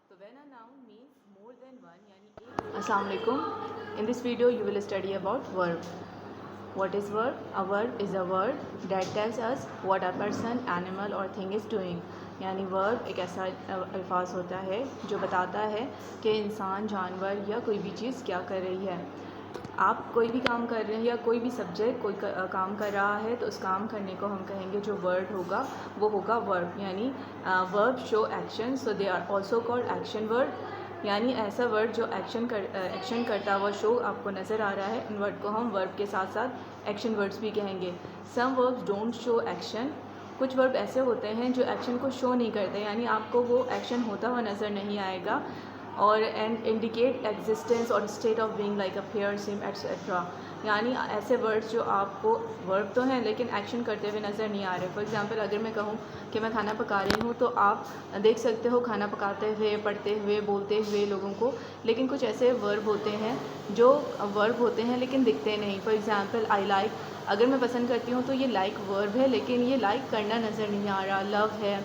तो when a noun means more than one यानी एक Assalamu alaikum. In this video you will study about verb. What is verb? A verb is a word that tells us what a person, animal or thing is doing. यानी verb एक ऐसा अल्फाज होता है जो बताता है कि इंसान, जानवर या कोई भी चीज़ क्या कर रही है। आप कोई भी काम कर रहे हैं या कोई भी सब्जेक्ट कोई काम कर रहा है तो उस काम करने को हम कहेंगे जो वर्ड होगा वो होगा वर्ब। यानी verb show action, so they are also called action word. यानी ऐसा वर्ड जो एक्शन करता हुआ शो आपको नज़र आ रहा है, इन वर्ड को हम वर्ब के साथ साथ एक्शन वर्ड्स भी कहेंगे। Some verbs don't show action, कुछ वर्ब ऐसे होते हैं जो एक्शन को शो नहीं करते, यानी आपको वो एक्शन होता हुआ नज़र नहीं आएगा। और एंड इंडिकेट एग्जिस्टेंस और state of being like appear, SIM etcetera. यानी ऐसे वर्ड्स जो आपको वर्ब तो हैं लेकिन एक्शन करते हुए नज़र नहीं आ रहे। फॉर एग्जांपल अगर मैं कहूँ कि मैं खाना पका रही हूँ तो आप देख सकते हो खाना पकाते हुए, पढ़ते हुए, बोलते हुए लोगों को, लेकिन कुछ ऐसे वर्ब होते हैं जो वर्ब होते हैं लेकिन दिखते नहीं। फॉर एग्जांपल आई लाइक, अगर मैं पसंद करती हूँ तो ये लाइक वर्ब है लेकिन ये लाइक करना नज़र नहीं आ रहा। लव है,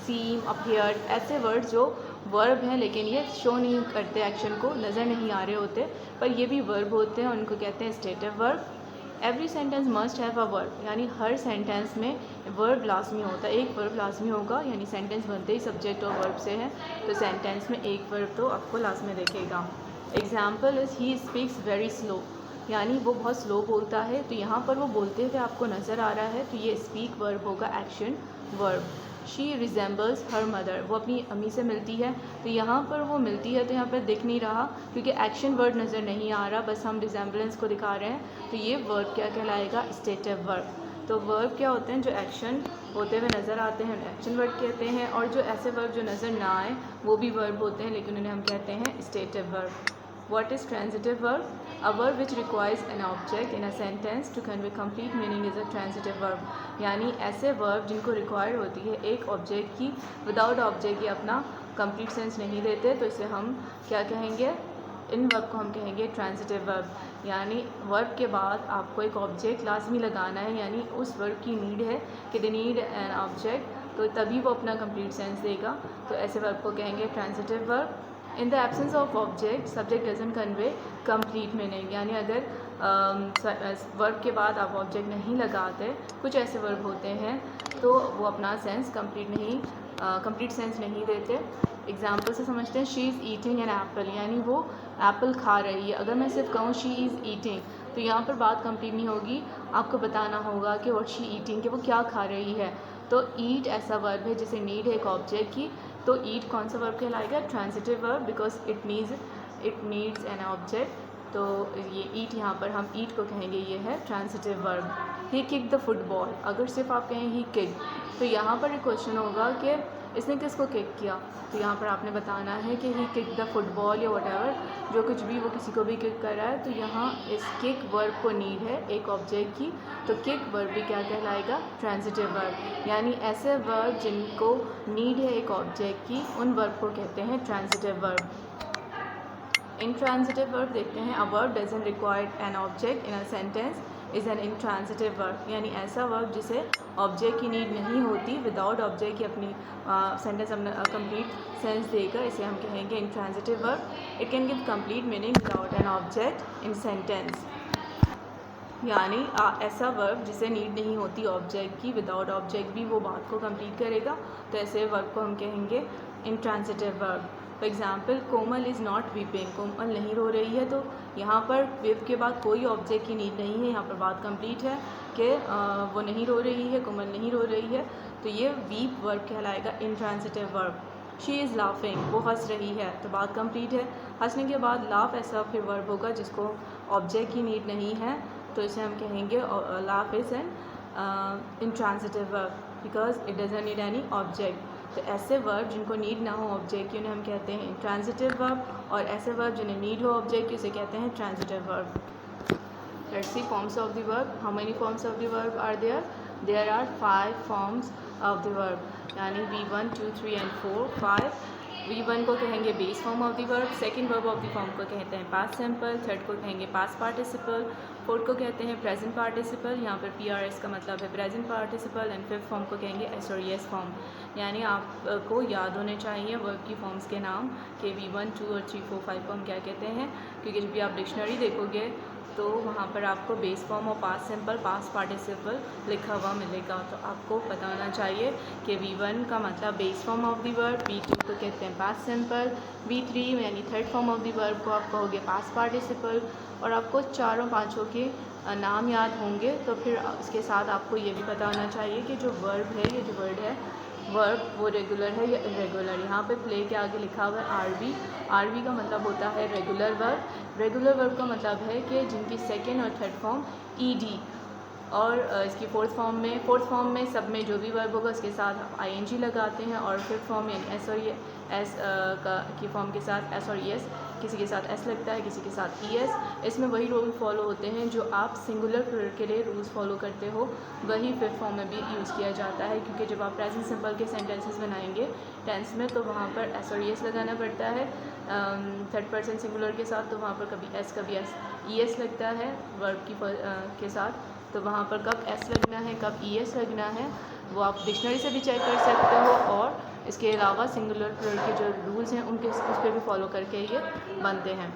सीम, अपीयर, ऐसे वर्ड जो वर्ब हैं लेकिन ये शो नहीं करते, एक्शन को नज़र नहीं आ रहे होते, पर ये भी वर्ब होते हैं, उनको कहते हैं stative verb. Every sentence must have a verb, यानी हर सेंटेंस में वर्ब लाजमी होता है, एक वर्ब लाजमी होगा। यानी सेंटेंस बनते ही सब्जेक्ट और वर्ब से है तो सेंटेंस में एक वर्ब तो आपको लाजमी दिखेगा। Example is he speaks very slow, यानी वो बहुत स्लो बोलता है, तो यहाँ पर वो बोलते हुए आपको नज़र आ रहा है तो ये स्पीक वर्ब होगा, action verb. She resembles her mother, वो अपनी अम्मी से मिलती है, तो यहाँ पर वो मिलती है तो यहाँ पर दिख नहीं रहा क्योंकि एक्शन वर्ड नज़र नहीं आ रहा, बस हम रिजेंबलेंस को दिखा रहे हैं, तो ये वर्ब क्या कहलाएगा, स्टेटिव वर्ब। तो वर्ब क्या होते हैं जो एक्शन होते हुए नज़र आते हैं, एक्शन वर्ड कहते हैं, और जो ऐसे वर्ब जो नज़र ना आए वो भी वर्ब होते हैं लेकिन उन्हें हम कहते हैं stative verb. What is transitive verb? A verb which requires an object in a sentence to convey complete meaning is a transitive verb. यानी ऐसे वर्ब जिनको रिक्वायर होती है एक ऑब्जेक्ट की, विदाउट ऑब्जेक्ट ये अपना कंप्लीट सेंस नहीं देते, तो इसे हम क्या कहेंगे, इन वर्ब को हम कहेंगे ट्रांजिटिव वर्ब। यानी वर्ब के बाद आपको एक ऑब्जेक्ट लाजमी लगाना है, यानी उस वर्ब की नीड है कि दे नीड एन ऑब्जेक्ट, तो तभी वो अपना कंप्लीट सेंस देगा, तो ऐसे वर्ब को कहेंगे transitive verb. In the absence of object subject doesn't convey complete meaning, यानी अगर वर्ब के बाद आप ऑब्जेक्ट नहीं लगाते, कुछ ऐसे वर्ब होते हैं तो वो अपना सेंस कंप्लीट सेंस नहीं देते। एग्जाम्पल से समझते हैं, she is eating an apple, यानी वो एप्पल खा रही है। अगर मैं सिर्फ कहूँ शी इज़ ईटिंग तो यहाँ पर बात कंप्लीट नहीं होगी, आपको बताना होगा कि व्हाट शी ईटिंग, कि वो क्या खा रही है। तो ईट ऐसा वर्ब है जिसे नीड है एक ऑब्जेक्ट की, तो ईट कौन सा वर्ब कहलाएगा, transitive verb, because it needs an object. तो ये ईट, यहाँ पर हम ईट को कहेंगे ये है transitive verb. He kick the football, अगर सिर्फ आप कहें ही किक तो यहाँ पर एक क्वेश्चन होगा कि इसने किसको किक किया, तो यहाँ पर आपने बताना है कि ही किक द फुटबॉल या वटेवर, जो कुछ भी वो किसी को भी किक कर रहा है, तो यहाँ इस किक वर्ब को नीड है एक ऑब्जेक्ट की, तो किक वर्ब भी क्या कहलाएगा, ट्रांजिटिव वर्ब। यानी ऐसे वर्ब जिनको नीड है एक ऑब्जेक्ट की, उन वर्ब को कहते हैं ट्रांजिटिव वर्ब। इंट्रांजिटिव वर्ब देखते हैं, a verb doesn't require an object in a sentence is an intransitive verb, यानी ऐसा वर्ब जिसे ऑब्जेक्ट की नीड नहीं होती, विदाउट ऑब्जेक्ट की अपनी सेंटेंस अपना कंप्लीट सेंस देगा, इसे हम कहेंगे intransitive verb. It can give complete meaning without an object in sentence, यानी ऐसा वर्ब जिसे नीड नहीं होती ऑब्जेक्ट की, विदाउट ऑब्जेक्ट भी वो बात को कंप्लीट करेगा, तो ऐसे वर्ब को हम कहेंगे intransitive verb. For example, Komal is not weeping, Komal नहीं रो रही है, तो यहाँ पर विप के बाद कोई ऑब्जेक्ट की नीड नहीं है, यहाँ पर बात कंप्लीट है कि वो नहीं रो रही है, कोमल नहीं रो रही है, तो ये वीप वर्ब कहलाएगा intransitive verb. She is laughing, वो हंस रही है, तो बात कंप्लीट है। हंसने के बाद लाफ ऐसा फिर वर्ब होगा जिसको ऑब्जेक्ट की नीड नहीं है, तो इसे हम कहेंगे laugh is an intransitive verb because it doesn't need any object. तो ऐसे वर्ब जिनको नीड ना हो ऑब्जेक्ट की उन्हें हम कहते हैं इंट्रांजिटिव वर्ब, और ऐसे वर्ब जिन्हें नीड हो ऑब्जेक्ट की उसे कहते हैं transitive verb. Let's see forms of the verb. How many forms of the verb are there? There are 5 forms of the verb, यानी V1, 2, 3 and 4, 5 V1 को कहेंगे base form of the verb, second verb of the form को कहते हैं past simple, third को कहेंगे past participle, fourth को कहते हैं प्रेजेंट पार्टिसिपल, यहाँ पर PRS का मतलब है present participle, and fifth form को कहेंगे S और ES फॉर्म। यानी आपको याद होने चाहिए वर्ब की फॉर्म्स के नाम कि V1, 2 और 3, 4, 5 को हम क्या कहते हैं, क्योंकि जब भी आप डिक्शनरी देखोगे तो वहाँ पर आपको बेस फॉर्म और पास्ट सिंपल, पास्ट पार्टिसिपल लिखा हुआ मिलेगा। तो आपको पता होना चाहिए कि V1 का मतलब base form of the verb, V2 को कहते हैं पास्ट सिंपल, V3 यानी third form of the verb को आप कहोगे पास्ट पार्टिसिपल, और आपको चारों पाँचों के नाम याद होंगे। तो फिर इसके साथ आपको ये भी पता होना चाहिए कि जो वर्ब है, ये जो वर्ड है वर्ब वो रेगुलर है या इरेगुलर। यहाँ पे प्ले के आगे लिखा हुआ है RV। RV का मतलब होता है रेगुलर वर्ब। रेगुलर वर्ब का मतलब है कि जिनकी सेकेंड और थर्ड फॉर्म ED, और इसकी फोर्थ फॉर्म में सब में जो भी वर्ब होगा उसके साथ आप ING लगाते हैं, और फिफ्थ फॉर्म यानी S और S की फॉर्म के साथ S और ES, किसी के साथ S लगता है, किसी के साथ ES। इसमें वही रूल फॉलो होते हैं जो आप सिंगुलर प्लूरल के लिए रूल्स फॉलो करते हो, वही फिफ्थ फॉर्म में भी यूज़ किया जाता है। क्योंकि जब आप प्रेजेंट सिंपल के सेंटेंसेस बनाएंगे टेंस में तो वहाँ पर S और ES लगाना पड़ता है। थर्ड पर्सन सिंगुलर के साथ तो वहाँ पर कभी S कभी ES लगता है वर्ब के साथ। तो वहाँ पर कब S लगना है कब ES लगना है वो आप डिक्शनरी से भी चेक कर सकते हो, और इसके अलावा सिंगुलर प्लूरल के जो रूल्स हैं उस पर भी फॉलो करके ये बनते हैं।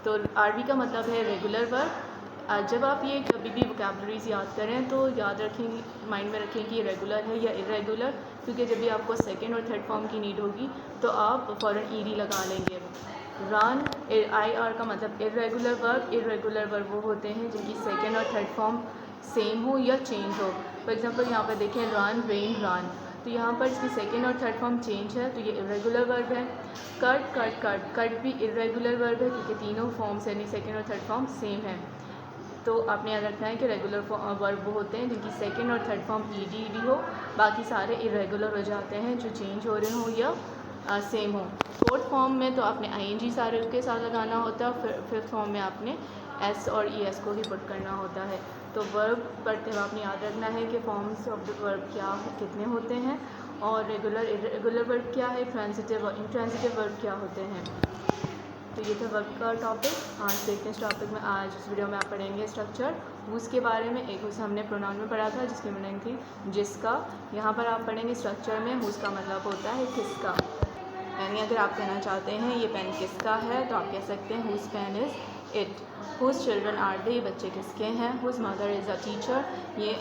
तो RV का मतलब है रेगुलर वर्ब। जब आप ये कभी भी वोकैबुलरीज याद करें तो याद रखेंगे, माइंड में रखें कि ये रेगुलर है या इरेगुलर, क्योंकि जब भी आपको सेकेंड और थर्ड फॉर्म की नीड होगी तो आप फ़ौरन ED लगा लेंगे। रन IR का मतलब इरेगुलर वर्ब। इरेगुलर वर्ब वो होते हैं जिनकी सेकेंड और थर्ड फॉर्म सेम हो या चेंज हो। फॉर एग्जांपल यहाँ पर देखें रन, रेन, रन, तो यहाँ पर इसकी सेकेंड और थर्ड फॉर्म चेंज है तो ये इरेगुलर वर्ब है। कट भी इरेगुलर वर्ब है क्योंकि तीनों फॉर्म्स यानी सेकेंड और थर्ड फॉर्म सेम है। तो आपने याद रखना है कि रेगुलर वर्ब वो होते हैं जिनकी सेकेंड और थर्ड फॉर्म ED हो, बाकी सारे इरेगुलर हो जाते हैं जो चेंज हो रहे हों या सेम हो। फोर्थ फॉर्म में तो आपने ING सारे के साथ लगाना होता है, फिफ्थ फॉर्म में आपने S और ES को ही पुट करना होता है। तो वर्ब पढ़ते हुए आपने याद रखना है कि फॉर्म्स ऑफ द वर्ब कितने होते हैं, और रेगुलर इरेगुलर वर्ब क्या है, ट्रांजिटिव और इंट्रांजिटिव वर्ब क्या होते हैं। तो ये था वर्ब का टॉपिक। आज देखते हैं इस टॉपिक में, आज इस वीडियो में आप पढ़ेंगे स्ट्रक्चर हुज़ के बारे में। एक हुज़ हमने प्रोनाउन में पढ़ा था जिसकी मीनिंग थी जिसका। यहाँ पर आप पढ़ेंगे स्ट्रक्चर में हुज़ का मतलब होता है किसका, यानी अगर आप कहना चाहते हैं ये पेन किसका है तो आप कह सकते हैं whose pen is it. Whose children are they, बच्चे किसके हैं। Whose mother is a teacher, ये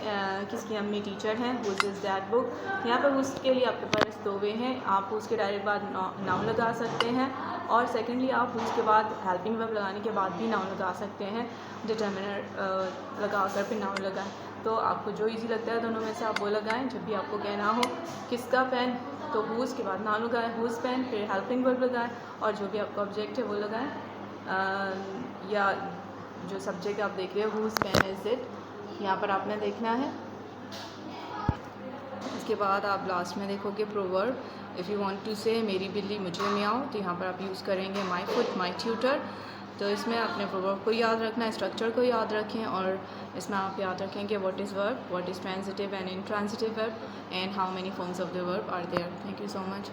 किसकी अम्मी टीचर हैं। Whose is that book. यहाँ पर हुज़ के लिए आपके पास दो वे हैं, आप हुज़ के डायरेक्ट बाद नाउन लगा सकते हैं, और सेकेंडली आप हुज़ के बाद हेल्पिंग वर्ब लगाने के बाद भी नाउन लगा सकते हैं, डिटर्मिनर लगा कर फिर नाउन लगाएं। तो आपको जो इजी लगता है दोनों में से आप वो लगाएं। जब भी आपको कहना हो किसका पेन तो हुज़ के बाद नाउन लगाएं, हुज़ पेन, फिर हेल्पिंग वर्ब लगाएं, और जो भी आपका ऑब्जेक्ट है वो लगाएं, या जो सब्जेक्ट आप देख रहे हो हुज़ पेन इज़ इट, यहाँ पर आपने देखना है। इसके बाद आप लास्ट में देखोगे proverb. If you want to say मेरी बिल्ली मुझे म्याऊं, तो यहाँ पर आप यूज़ करेंगे माई फुट, माई ट्यूटर। तो इसमें अपने प्रोवर्ब को याद रखना है, स्ट्रक्चर को याद रखें, और इसमें आप याद रखें कि what is verb, what is transitive and intransitive verb, and how many forms of the verb are there. Thank you so much.